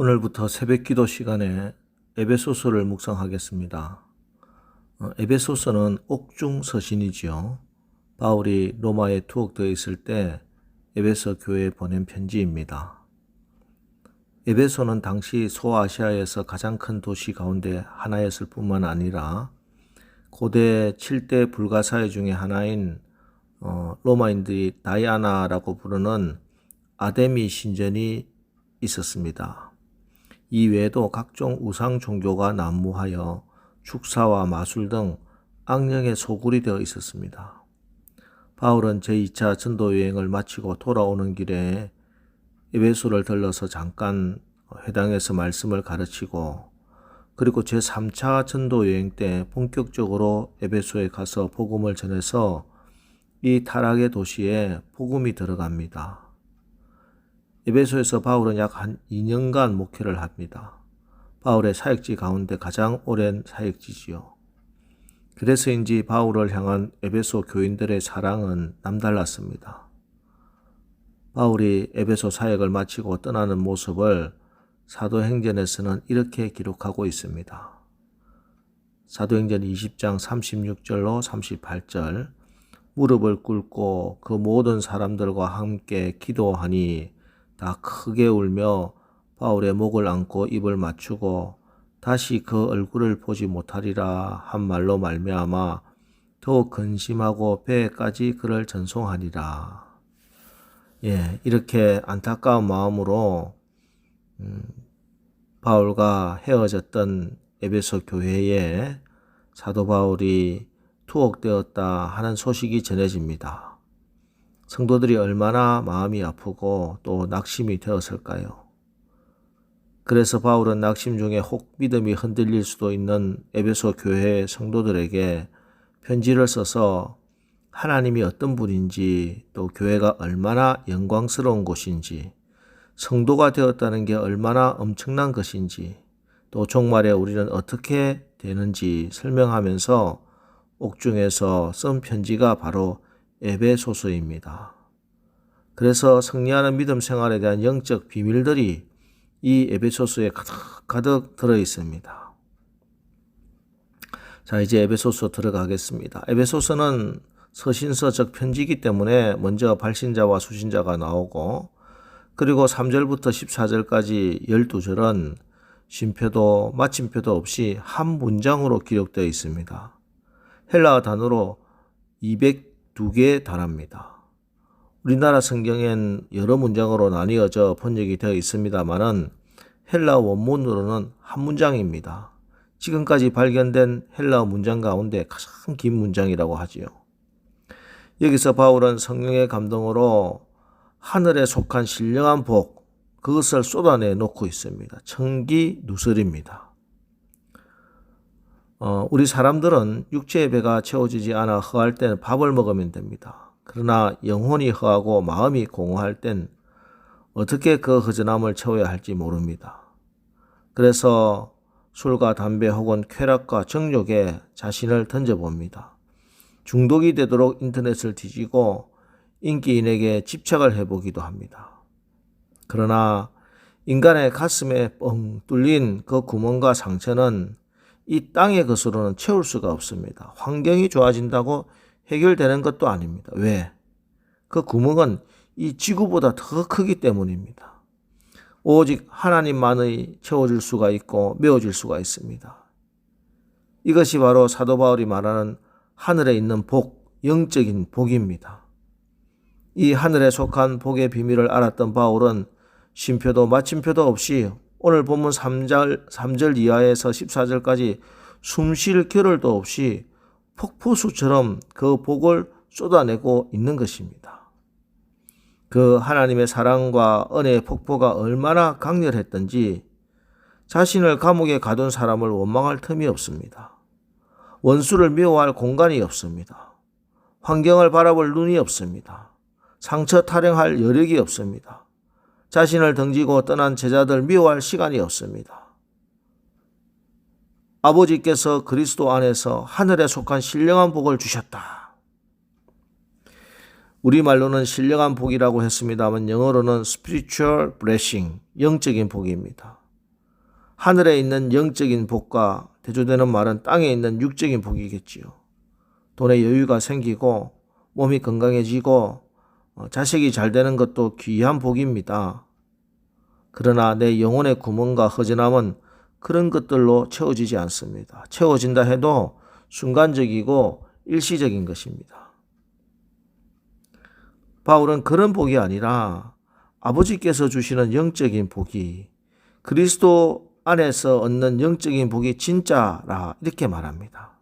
오늘부터 새벽 기도 시간에 에베소서를 묵상하겠습니다. 에베소서는 옥중 서신이지요. 바울이 로마에 투옥되어 있을 때 에베소 교회에 보낸 편지입니다. 에베소는 당시 소아시아에서 가장 큰 도시 가운데 하나였을 뿐만 아니라 고대 7대 불가사의 중에 하나인 로마인들이 다이아나라고 부르는 아데미 신전이 있었습니다. 이 외에도 각종 우상 종교가 난무하여 축사와 마술 등 악령의 소굴이 되어 있었습니다. 바울은 제2차 전도 여행을 마치고 돌아오는 길에 에베소를 들러서 잠깐 회당에서 말씀을 가르치고, 그리고 제3차 전도 여행 때 본격적으로 에베소에 가서 복음을 전해서 이 타락의 도시에 복음이 들어갑니다. 에베소에서 바울은 약 한 2년간 목회를 합니다. 바울의 사역지 가운데 가장 오랜 사역지지요. 그래서인지 바울을 향한 에베소 교인들의 사랑은 남달랐습니다. 바울이 에베소 사역을 마치고 떠나는 모습을 사도행전에서는 이렇게 기록하고 있습니다. 사도행전 20장 36절로 38절, 무릎을 꿇고 그 모든 사람들과 함께 기도하니 다 크게 울며 바울의 목을 안고 입을 맞추고 다시 그 얼굴을 보지 못하리라 한 말로 말미암아 더욱 근심하고 배에까지 그를 전송하니라. 이렇게 안타까운 마음으로 바울과 헤어졌던 에베소 교회에 사도 바울이 투옥되었다 하는 소식이 전해집니다. 성도들이 얼마나 마음이 아프고 또 낙심이 되었을까요? 그래서 바울은 낙심 중에 혹 믿음이 흔들릴 수도 있는 에베소 교회 성도들에게 편지를 써서 하나님이 어떤 분인지, 또 교회가 얼마나 영광스러운 곳인지, 성도가 되었다는 게 얼마나 엄청난 것인지, 또 종말에 우리는 어떻게 되는지 설명하면서 옥중에서 쓴 편지가 바로 에베소서입니다. 그래서 승리하는 믿음 생활에 대한 영적 비밀들이 이 에베소서에 가득 들어 있습니다. 자, 이제 에베소서 들어가겠습니다. 에베소서는 서신서적 편지이기 때문에 먼저 발신자와 수신자가 나오고, 그리고 3절부터 14절까지 12절은 쉼표도 마침표도 없이 한 문장으로 기록되어 있습니다. 헬라어 단어로 202개에 달합니다. 우리나라 성경엔 여러 문장으로 나뉘어져 번역이 되어 있습니다만은 헬라어 원문으로는 한 문장입니다. 지금까지 발견된 헬라어 문장 가운데 가장 긴 문장이라고 하지요. 여기서 바울은 성령의 감동으로 하늘에 속한 신령한 복, 그것을 쏟아내 놓고 있습니다. 청기 누설입니다. 우리 사람들은 육체의 배가 채워지지 않아 허할 때는 밥을 먹으면 됩니다. 그러나 영혼이 허하고 마음이 공허할 땐 어떻게 그 허전함을 채워야 할지 모릅니다. 그래서 술과 담배 혹은 쾌락과 정욕에 자신을 던져봅니다. 중독이 되도록 인터넷을 뒤지고 인기인에게 집착을 해보기도 합니다. 그러나 인간의 가슴에 뻥 뚫린 그 구멍과 상처는 이 땅의 것으로는 채울 수가 없습니다. 환경이 좋아진다고 해결되는 것도 아닙니다. 왜? 그 구멍은 이 지구보다 더 크기 때문입니다. 오직 하나님만이 채워질 수가 있고 메워질 수가 있습니다. 이것이 바로 사도 바울이 말하는 하늘에 있는 복, 영적인 복입니다. 이 하늘에 속한 복의 비밀을 알았던 바울은 쉼표도 마침표도 없이 오늘 본문 3절 이하에서 14절까지 숨 쉴 겨를도 없이 폭포수처럼 그 복을 쏟아내고 있는 것입니다. 그 하나님의 사랑과 은혜의 폭포가 얼마나 강렬했던지 자신을 감옥에 가둔 사람을 원망할 틈이 없습니다. 원수를 미워할 공간이 없습니다. 환경을 바라볼 눈이 없습니다. 상처 타령할 여력이 없습니다. 자신을 등지고 떠난 제자들 미워할 시간이 없습니다. 아버지께서 그리스도 안에서 하늘에 속한 신령한 복을 주셨다. 우리말로는 신령한 복이라고 했습니다만 영어로는 spiritual blessing, 영적인 복입니다. 하늘에 있는 영적인 복과 대조되는 말은 땅에 있는 육적인 복이겠지요. 돈에 여유가 생기고 몸이 건강해지고 자식이 잘 되는 것도 귀한 복입니다. 그러나 내 영혼의 구멍과 허전함은 그런 것들로 채워지지 않습니다. 채워진다 해도 순간적이고 일시적인 것입니다. 바울은 그런 복이 아니라 아버지께서 주시는 영적인 복이 그리스도 안에서 얻는 영적인 복이 진짜라 이렇게 말합니다.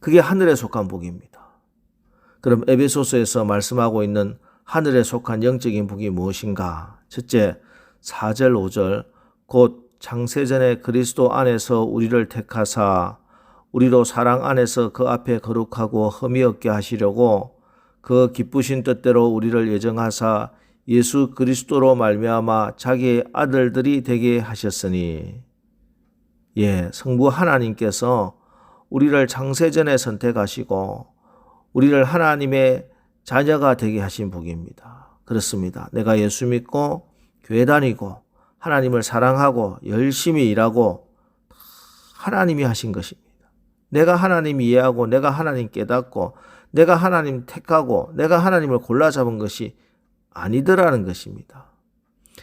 그게 하늘에 속한 복입니다. 그럼 에베소서에서 말씀하고 있는 하늘에 속한 영적인 복이 무엇인가? 첫째, 4절 5절 곧 창세전에 그리스도 안에서 우리를 택하사 우리로 사랑 안에서 그 앞에 거룩하고 흠이 없게 하시려고 그 기쁘신 뜻대로 우리를 예정하사 예수 그리스도로 말미암아 자기의 아들들이 되게 하셨으니, 성부 하나님께서 우리를 창세전에 선택하시고 우리를 하나님의 자녀가 되게 하신 복입니다. 그렇습니다. 내가 예수 믿고 교회 다니고 하나님을 사랑하고 열심히 일하고 하나님이 하신 것입니다. 내가 하나님 이해하고 내가 하나님 깨닫고 내가 하나님 택하고 내가 하나님을 골라 잡은 것이 아니더라는 것입니다.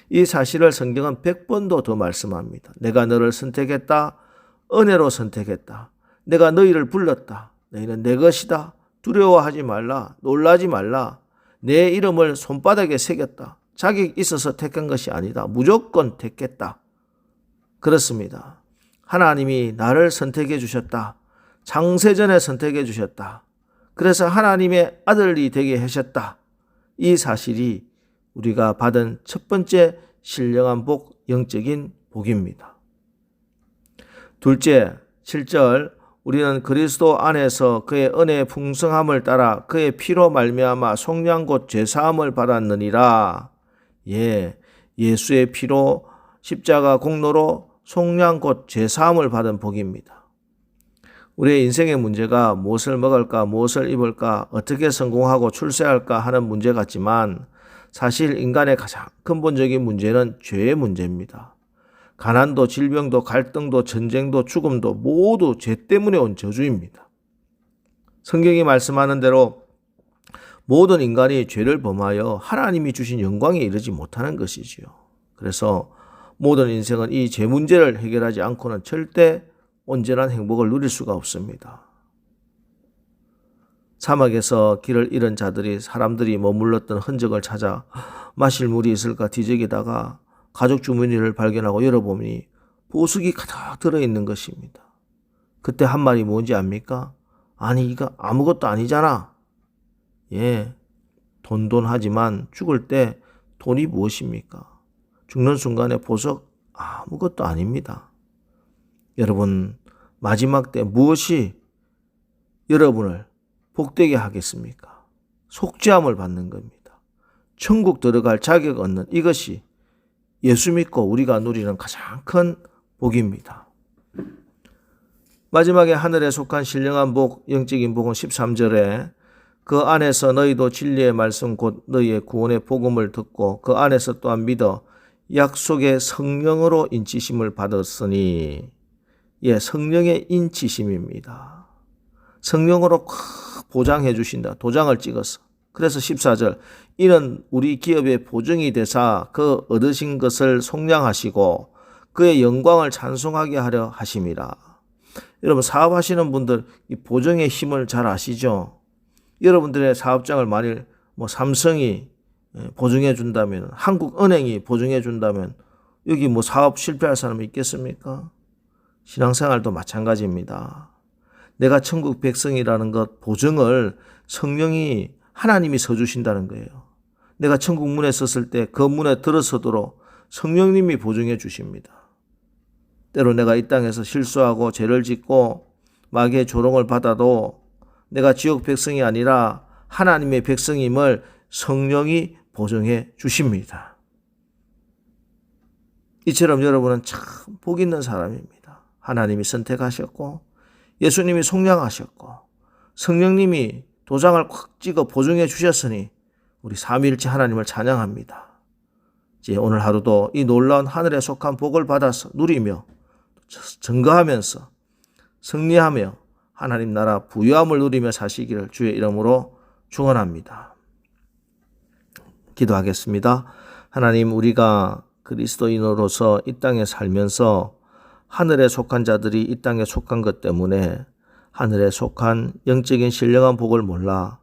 이 사실을 성경은 100번도 더 말씀합니다. 내가 너를 선택했다. 은혜로 선택했다. 내가 너희를 불렀다. 너희는 내 것이다. 두려워하지 말라. 놀라지 말라. 내 이름을 손바닥에 새겼다. 자격이 있어서 택한 것이 아니다. 무조건 택했다. 그렇습니다. 하나님이 나를 선택해 주셨다. 창세전에 선택해 주셨다. 그래서 하나님의 아들이 되게 하셨다. 이 사실이 우리가 받은 첫 번째 신령한 복, 영적인 복입니다. 둘째, 7절 우리는 그리스도 안에서 그의 은혜의 풍성함을 따라 그의 피로 말미암아 속량 곧 죄사함을 받았느니라. 예수의 피로 십자가 공로로 속량 곧 죄사함을 받은 복입니다. 우리의 인생의 문제가 무엇을 먹을까, 무엇을 입을까, 어떻게 성공하고 출세할까 하는 문제 같지만 사실 인간의 가장 근본적인 문제는 죄의 문제입니다. 가난도 질병도 갈등도 전쟁도 죽음도 모두 죄 때문에 온 저주입니다. 성경이 말씀하는 대로 모든 인간이 죄를 범하여 하나님이 주신 영광에 이르지 못하는 것이지요. 그래서 모든 인생은 이 죄 문제를 해결하지 않고는 절대 온전한 행복을 누릴 수가 없습니다. 사막에서 길을 잃은 자들이 사람들이 머물렀던 흔적을 찾아 마실 물이 있을까 뒤적이다가 가죽 주머니를 발견하고 열어보니 보석이 가득 들어있는 것입니다. 그때 한 말이 뭔지 압니까? 아니 이거 아무것도 아니잖아. 돈 하지만 죽을 때 돈이 무엇입니까? 죽는 순간에 보석 아무것도 아닙니다. 여러분 마지막 때 무엇이 여러분을 복되게 하겠습니까? 속죄함을 받는 겁니다. 천국 들어갈 자격 얻는 이것이 예수 믿고 우리가 누리는 가장 큰 복입니다. 마지막에 하늘에 속한 신령한 복, 영적인 복은 13절에 그 안에서 너희도 진리의 말씀 곧 너희의 구원의 복음을 듣고 그 안에서 또한 믿어 약속의 성령으로 인치심을 받았으니, 성령의 인치심입니다. 성령으로 보장해 주신다. 도장을 찍어서. 그래서 14절 이는 우리 기업의 보증이 되사 그 얻으신 것을 속량하시고 그의 영광을 찬송하게 하려 하심이라. 여러분 사업하시는 분들 이 보증의 힘을 잘 아시죠? 여러분들의 사업장을 만일 삼성이 보증해 준다면, 한국은행이 보증해 준다면 여기 사업 실패할 사람이 있겠습니까? 신앙생활도 마찬가지입니다. 내가 천국 백성이라는 것 보증을 성령이 하나님이 서주신다는 거예요. 내가 천국 문에 섰을 때 그 문에 들어서도록 성령님이 보증해 주십니다. 때로 내가 이 땅에서 실수하고 죄를 짓고 마귀의 조롱을 받아도 내가 지옥 백성이 아니라 하나님의 백성임을 성령이 보증해 주십니다. 이처럼 여러분은 참 복 있는 사람입니다. 하나님이 선택하셨고 예수님이 속량하셨고 성령님이 도장을 콱 찍어 보증해 주셨으니 우리 삼위일체 하나님을 찬양합니다. 이제 오늘 하루도 이 놀라운 하늘에 속한 복을 받아서 누리며 증거하면서 승리하며 하나님 나라 부유함을 누리며 사시기를 주의 이름으로 축원합니다. 기도하겠습니다. 하나님, 우리가 그리스도인으로서 이 땅에 살면서 하늘에 속한 자들이 이 땅에 속한 것 때문에 하늘에 속한 영적인 신령한 복을 몰라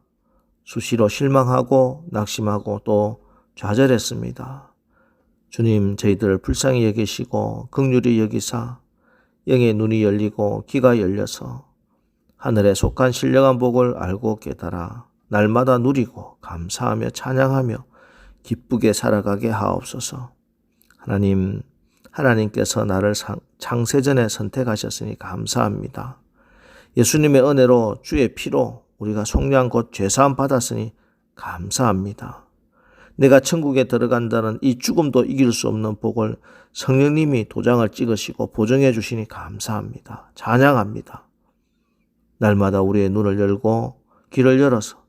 수시로 실망하고 낙심하고 또 좌절했습니다. 주님, 저희들을 불쌍히 여기시고 긍휼히 여기사 영의 눈이 열리고 귀가 열려서 하늘에 속한 신령한 복을 알고 깨달아 날마다 누리고 감사하며 찬양하며 기쁘게 살아가게 하옵소서. 하나님, 하나님께서 나를 창세전에 선택하셨으니 감사합니다. 예수님의 은혜로 주의 피로 우리가 속량 곧 죄사함 받았으니 감사합니다. 내가 천국에 들어간다는 이 죽음도 이길 수 없는 복을 성령님이 도장을 찍으시고 보증해 주시니 감사합니다. 찬양합니다. 날마다 우리의 눈을 열고 귀를 열어서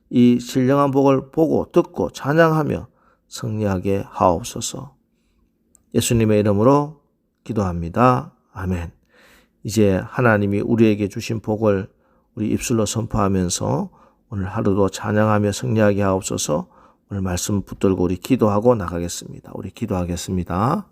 이 신령한 복을 보고 듣고 찬양하며 승리하게 하옵소서. 예수님의 이름으로 기도합니다. 아멘. 이제 하나님이 우리에게 주신 복을 우리 입술로 선포하면서 오늘 하루도 찬양하며 승리하게 하옵소서. 오늘 말씀 붙들고 우리 기도하고 나가겠습니다. 우리 기도하겠습니다.